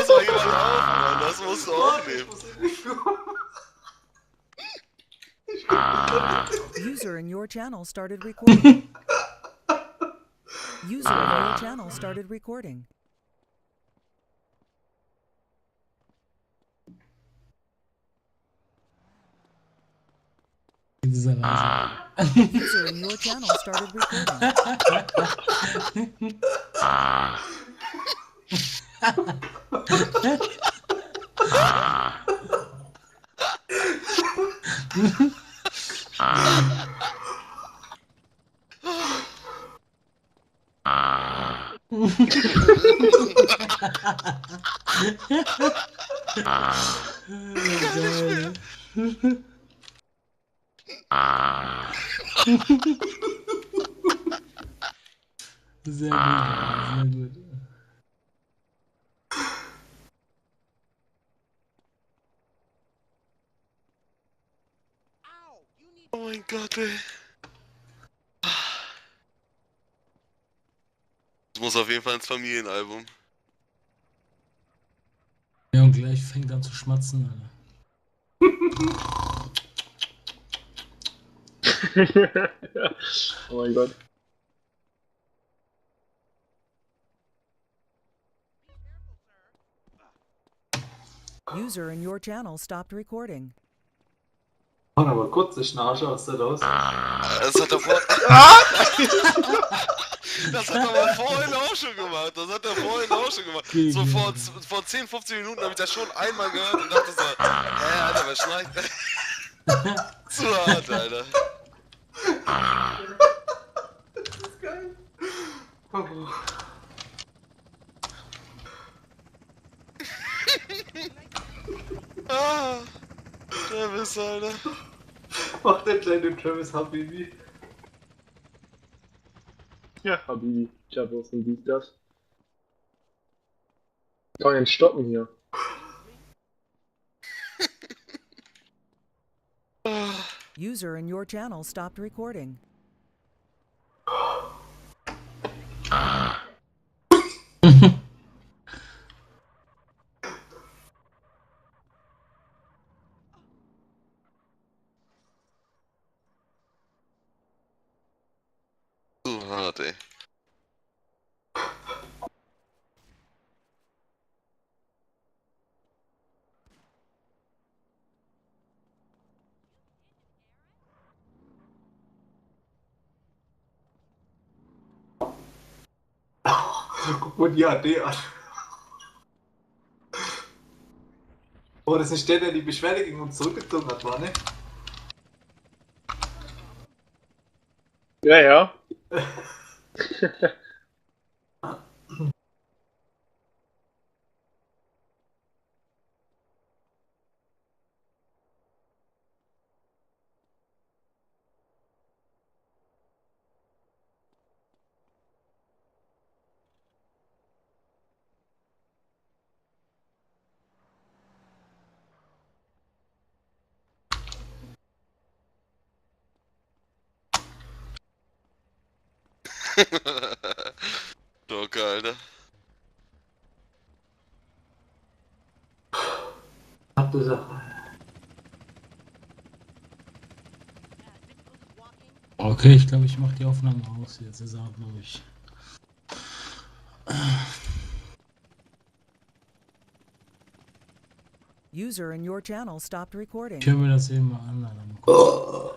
pass mal jemand auf, Mann. Das musst du aufnehmen. User in your channel started recording. User in your channel started recording. Diese Reise. User in your channel started recording. Geil. Sehr gut, sehr gut. Oh mein Gott, ey. Das muss auf jeden Fall ins Familienalbum. Ja, und gleich fängt an zu schmatzen, Alter. Oh mein Gott. User in your channel stopped recording. Mann, aber kurze Schnarche aus der Dose. Das hat er Das hat er aber vorhin auch schon gemacht. So vor 10, 15 Minuten habe ich das schon einmal gehört und dachte so, Alter, was schneit? Zu hart, Alter. Das ist geil. Oh. Travis, Alter. Mach der kleine Travis Habibi. Ja, Habibi. Chabos und dies, das. Kann den stoppen hier. User in your channel stopped recording. Zu hart, ey. Guck mal die AD an. Oh, das ist der die Beschwerde gegen uns zurückgezogen hat, war, ne? Ja, ja. Doch, Alter. Harte Sache. Okay, ich glaube, ich mache die Aufnahme aus. Jetzt ist er, glaube ich. User in your channel stopped recording. Ich höre mir das eben mal an, Alter. Mal gucken.